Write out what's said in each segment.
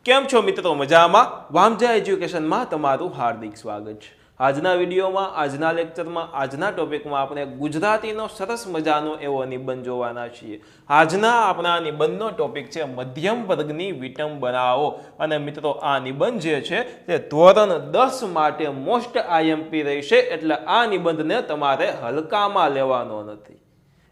કેમ છો મિત્રો? મજામાં? વામજા એજ્યુકેશનમાં તમારું હાર્દિક સ્વાગત છે। આજના વિડીયોમાં, આજના લેક્ચરમાં, આજના ટોપિકમાં આપણે ગુજરાતીનો સરસ મજાનો એવો નિબંધ જોવાના છીએ। આજના આપણા નિબંધનો ટોપિક છે મધ્યમ વર્ગની વિટંબનાઓ। અને મિત્રો આ નિબંધ જે છે તે ધોરણ 10 માટે મોસ્ટ આઈએમપી રહેશે, એટલે આ નિબંધને તમારે હલકામાં લેવાનો નથી,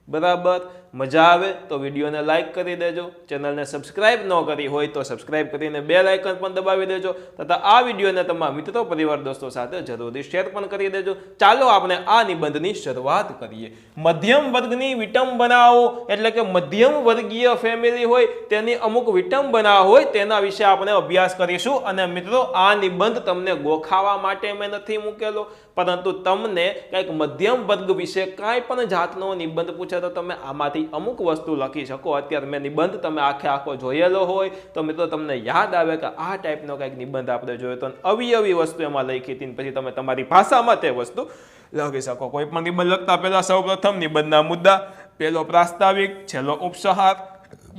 બરાબર? મજા આવે તો વિડીયોને લાઈક કરી દેજો, ચેનલને સબસ્ક્રાઇબ ન કરી હોય તો સબસ્ક્રાઇબ કરીને બેલ આઇકન પણ દબાવી દેજો, તથા આ વિડીયોને તમારા મિત્રો પરિવાર દોસ્તો સાથે જરૂરથી શેર પણ કરી દેજો। ચાલો આપણે આ નિબંધની શરૂઆત કરીએ। મધ્યમ વર્ગની વિટંબનાઓ એટલે કે મધ્યમ વર્ગીય ફેમિલી હોય તેની અમુક વિટંબના હોય તેના વિશે આપણે અભ્યાસ કરીશું। અને મિત્રો આ નિબંધ તમને ગોખાવા માટે મેં નથી મૂકેલો, પરંતુ તમને કંઈક મધ્યમ વર્ગ વિશે કાંઈ પણ જાતનો નિબંધ પૂછે તો તમે આમાંથી અમુક વસ્તુ લખી શકો। અત્યારે મેં નિબંધ તમે આખો જોયેલો હોય તો મિત્રો તમને યાદ આવે કે આ ટાઈપનો કંઈક નિબંધ આપણે જોયો તો અવી વસ્તુ એમાં લખી હતી, પછી તમે તમારી ભાષામાં તે વસ્તુ લખી શકો। કોઈ પણ નિબંધ લખતા પહેલા સૌપ્રથમ નિબંધના મુદ્દા, પહેલો પ્રાસ્તાવિક, છેલ્લો ઉપસંહાર,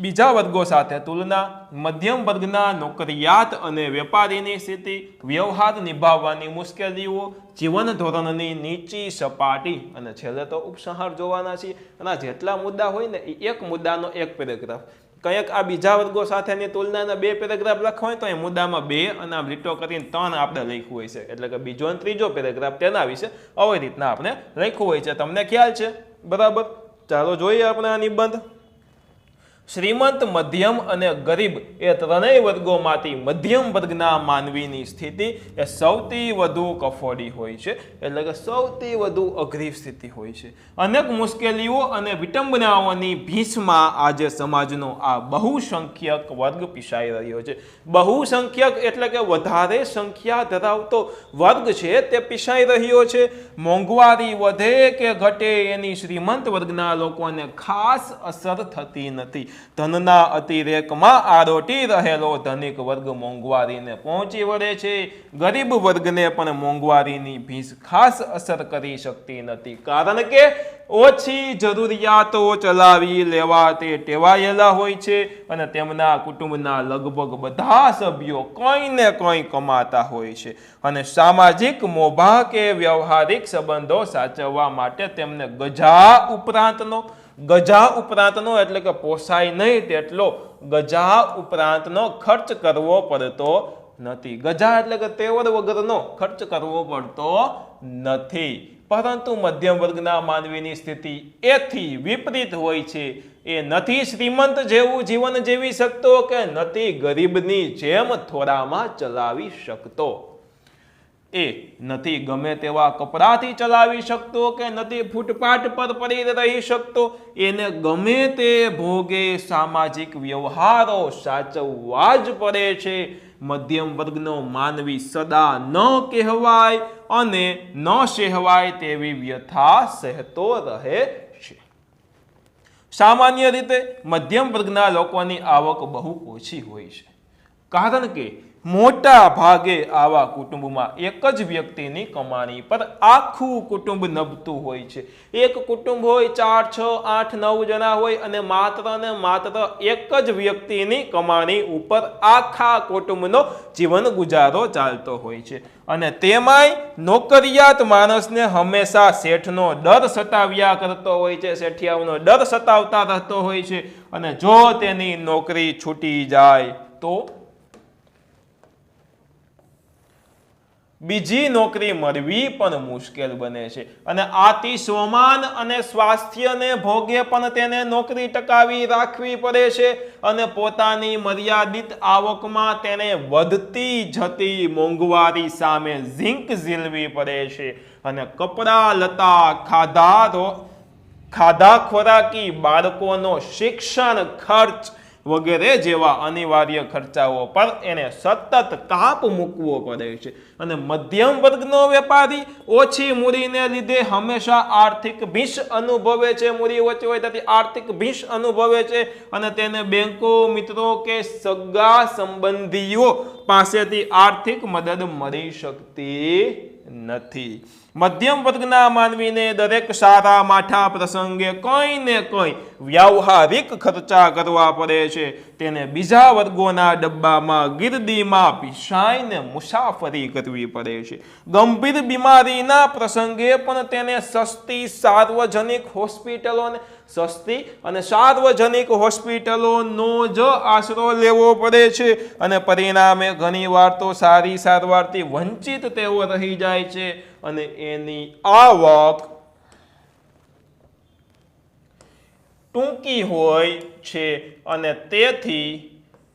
બીજા વર્ગો સાથે તુલના, મધ્યમ વર્ગના નોકરિયાત અને વેપારીની સ્થિતિ, વ્યવહાર નિભાવવાની મુશ્કેલીઓ, જીવન ધોરણની નીચી સપાટી, અને છેલ્લે તો ઉપસંહાર જોવાના છે। અને જેટલા મુદ્દા હોય ને એ એક મુદ્દાનો એક પેરેગ્રાફ, કંઈક આ બીજા વર્ગો સાથેની તુલનાના 2 પેરેગ્રાફ લખવા હોય તો એ મુદ્દામાં 2 અને આમ લીટો કરીને 3 આપણે લખ્યું હોય છે, એટલે કે બીજો અને ત્રીજો પેરેગ્રાફ તેના વિશે આવી રીતના આપણે લખ્યું હોય છે। તમને ખ્યાલ છે, બરાબર? ચાલો જોઈએ આપણે આ નિબંધ। શ્રીમંત, મધ્યમ અને ગરીબ એ ત્રણેય વર્ગોમાંથી મધ્યમ વર્ગના માનવીની સ્થિતિ એ સૌથી વધુ કફોડી હોય છે, એટલે કે સૌથી વધુ અઘરી સ્થિતિ હોય છે। અનેક મુશ્કેલીઓ અને વિટંબનાઓની ભીંસમાં આજે સમાજનો આ બહુસંખ્યક વર્ગ પીસાઈ રહ્યો છે। બહુસંખ્યક એટલે કે વધારે સંખ્યા ધરાવતો વર્ગ છે તે પીસાઈ રહ્યો છે। મોંઘવારી વધે કે ઘટે એની શ્રીમંત વર્ગના લોકોને ખાસ અસર થતી નથી। ધનના અતિરેકમાં આરોટી રહેલો ધનિક વર્ગ મોંઘવારીને પહોંચી વળે છે। ગરીબ વર્ગને પણ મોંઘવારીની ભીંસ ખાસ અસર કરી શકતી નથી, કારણ કે ઓછી જરૂરિયાતો ચલાવી લેવા તે ટેવાયેલા હોય છે અને તેમના કુટુંબના લગભગ બધા સભ્યો કંઈ ને કંઈ કમાતા હોય છે અને સામાજિક મોભા કે વ્યવહારિક સંબંધો સાચવવા માટે તેમને ગજા ઉપરાંતનો એટલે કે પોસાય નહીં તેટલો ગજા ઉપરાંતનો ખર્ચ કરવો પડતો નથી। ગજા એટલે કે તેવડ વગરનો ખર્ચ કરવો પડતો નથી। પરંતુ મધ્યમ વર્ગના માનવીની સ્થિતિ એથી વિપરીત હોય છે। એ નથી શ્રીમંત જેવું જીવન જીવી શકતો કે નથી ગરીબની જેમ થોડામાં ચલાવી શકતો। એ નથી ગમે તેવા કપડાથી ચલાવી શકતો કે નથી ફૂટપાથ પર પડી રહી શકતો। એને ગમે તે ભોગે સામાજિક વ્યવહારો સાચવવા જ પડે છે। મધ્યમ વર્ગનો માનવી સદા ન કહેવાય અને ન સહેવાય તેવી વ્યથા સહેતો રહે છે। સામાન્ય રીતે મધ્યમ વર્ગના લોકોની આવક બહુ ઓછી હોય છે, કારણ કે મોટા ભાગે આવા કુટુંબમાં એક જ વ્યક્તિની કમાણી પર આખું કુટુંબ નભતું હોય છે। એક કુટુંબ હોય 4, 6, 8, 9 જણા હોય અને માત્ર ને માત્ર એક જ વ્યક્તિની કમાણી ઉપર આખા કુટુંબનો જીવન ગુજારો ચાલતો હોય છે। અને તેમાંય નોકરિયાત માણસને હંમેશા શેઠનો ડર સતાવ્યા કરતો હોય છે, શેઠિયાઓનો ડર સતાવતા રહેતો હોય છે। અને જો તેની નોકરી છૂટી જાય તો બીજી નોકરી મળવી પણ મુશ્કેલ બને છે। અને આથી સ્વમાન અને સ્વાસ્થ્યને ભોગે પણ તેને નોકરી ટકાવી રાખવી પડે છે અને પોતાની મર્યાદિત આવકમાં તેને વધતી જતી મોંઘવારી સામે ઝીંક ઝીલવી પડે છે। અને કપડાં લતા, ખાધા ખોરાકી, બાળકોનો શિક્ષણ ખર્ચ વગેરે જેવા અનિવાર્ય ખર્ચાઓ પર એને સતત કાપ મૂકવો પડે છે। અને મધ્યમ વર્ગનો વેપારી ઓછી મૂડીને લીધે હંમેશા આર્થિક ભીંસ અનુભવે છે। મૂડી ઓછી હોય તેથી આર્થિક ભીંસ અનુભવે છે અને તેને બેંકો, મિત્રો કે સગા સંબંધીઓ પાસેથી આર્થિક મદદ મળી શકતી નથી। મધ્યમ વર્ગના માનવીને દરેક સારા માઠા પ્રસંગે કંઈ ને કંઈ વ્યવહારિક ખર્ચા કરવા પડે છે. તેને બીજા વર્ગોના ડબ્બામાં ગીરદીમાં પીસાઈને મુસાફરી કરવી પડે છે. ગંભીર બીમારીના પ્રસંગે પણ તેને સસ્તી અને સાર્વજનિક હોસ્પિટલોનો જ આશરો લેવો પડે છે અને પરિણામે ઘણીવાર તો સારી સારવારથી વંચિત તેઓ રહી જાય છે અને એની આવક ટૂંકી હોય છે અને તેથી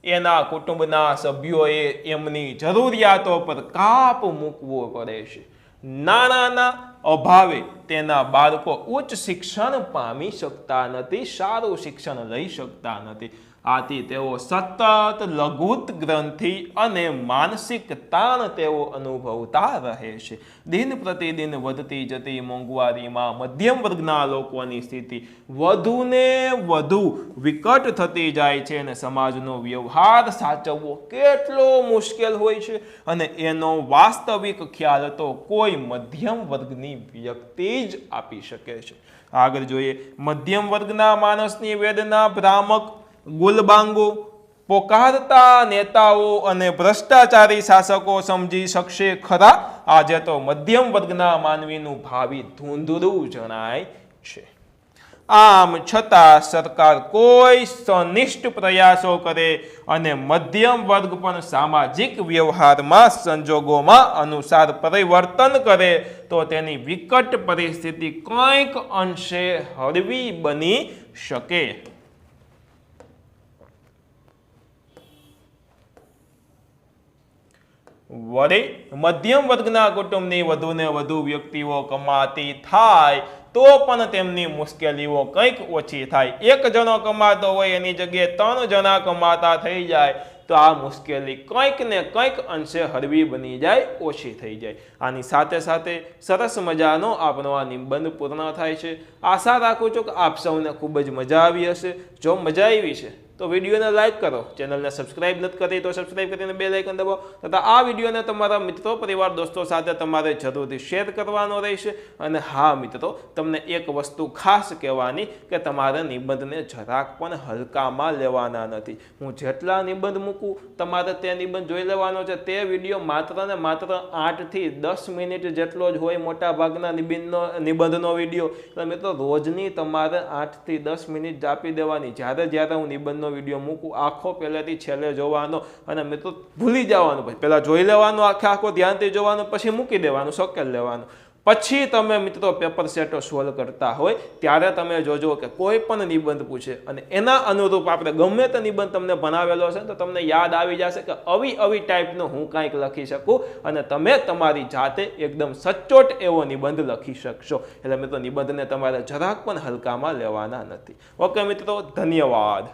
એના કુટુંબના સભ્યોએ એમની જરૂરિયાતો પર કાપ મૂકવો પડે છે. નાણાંના અભાવે તેના બાળકો ઉચ્ચ શિક્ષણ પામી શકતા નથી, સારું શિક્ષણ લઈ શકતા નથી. આથી તેઓ સતત લઘુત ગ્રંથિ અને માનસિક તાણ તેઓ અનુભવતા રહે છે. દિન પ્રતિદિન વધતી જતી મોંઘવારીમાં મધ્યમ વર્ગના લોકોની સ્થિતિ વધુને વધુ વિકટ થતી જાય છે અને સમાજનો વ્યવહાર સાચવવો કેટલો મુશ્કેલ હોય છે અને એનો વાસ્તવિક ખ્યાલ તો કોઈ મધ્યમ વર્ગની વ્યક્તિ જ આપી શકે છે. આગળ જોઈએ. મધ્યમ વર્ગના માણસની વેદના ભ્રામક ગુલબાંગો પોકારતા નેતાઓ અને ભ્રષ્ટાચારી શાસકો સમજી શકશે ખરા? આજે તો મધ્યમ વર્ગના માનવીનું ભાવિ ધૂંધળું જણાય છે. આમ છતાં સરકાર કોઈ સનિષ્ઠ પ્રયાસો કરે અને મધ્યમ વર્ગ પણ સામાજિક વ્યવહારમાં સંજોગોમાં અનુસાર પરિવર્તન કરે તો તેની વિકટ પરિસ્થિતિ કંઈક અંશે હળવી બની શકે. વળી મધ્યમ વર્ગના કુટુંબની વધુને વધુ વ્યક્તિઓ કમાતી થાય તો પણ તેમની મુશ્કેલીઓ કંઈક ઓછી થાય. એક જણો કમાતો હોય એની જગ્યાએ 3 જણા કમાતા થઈ જાય તો આ મુશ્કેલી કંઈક ને કંઈક અંશે હળવી બની જાય, ઓછી થઈ જાય. આની સાથે સાથે સરસ મજાનો આપણો આ નિબંધ પૂર્ણ થાય છે. આશા રાખું છું કે આપ સૌને ખૂબ જ મજા આવી હશે. જો મજા આવી છે તો વિડીયોને લાઇક કરો, ચેનલને સબસ્ક્રાઇબ નથી કરી તો સબસ્ક્રાઇબ કરીને બેલ આઇકન દબાવો તથા આ વિડીયોને તમારા મિત્રો પરિવાર દોસ્તો સાથે તમારે જરૂરથી શેર કરવાનો રહેશે. અને હા મિત્રો, તમને એક વસ્તુ ખાસ કહેવાની કે તમારે નિબંધને જરાક પણ હલકામાં લેવાના નથી. હું જેટલા નિબંધ મૂકું તમારે તે નિબંધ જોઈ લેવાનો છે. તે વિડીયો માત્ર ને માત્ર 8 થી 10 મિનિટ જેટલો જ હોય મોટા ભાગના નિબંધનો વિડીયો. એટલે મિત્રો રોજની તમારે 8 થી 10 મિનિટ આપી દેવાની. જ્યારે હું નિબંધનો વિડીયો મૂકું આખો પહેલેથી છેલ્લે જોવાનો અને મિત્રો ભૂલી જવાનું, પછી પહેલા જોઈ લેવાનું, આખો ધ્યાનથી જોવાનું, પછી મૂકી દેવાનું, સોકેલ લેવાનું. પછી તમે મિત્રો પેપર સેટો સોલ્વ કરતા હોય ત્યારે તમે જોજો કે કોઈ પણ નિબંધ પૂછે અને એના અનુરૂપ આપણે ગમે તે નિબંધ તમને ભણાવેલો હશે તો તમને યાદ આવી જશે કે આવી ટાઈપનો હું કાંઈક લખી શકું અને તમે તમારી જાતે એકદમ સચોટ એવો નિબંધ લખી શકશો. એટલે મિત્રો નિબંધને તમારે જરાક પણ હલકામાં લેવાના નથી. ઓકે મિત્રો, ધન્યવાદ.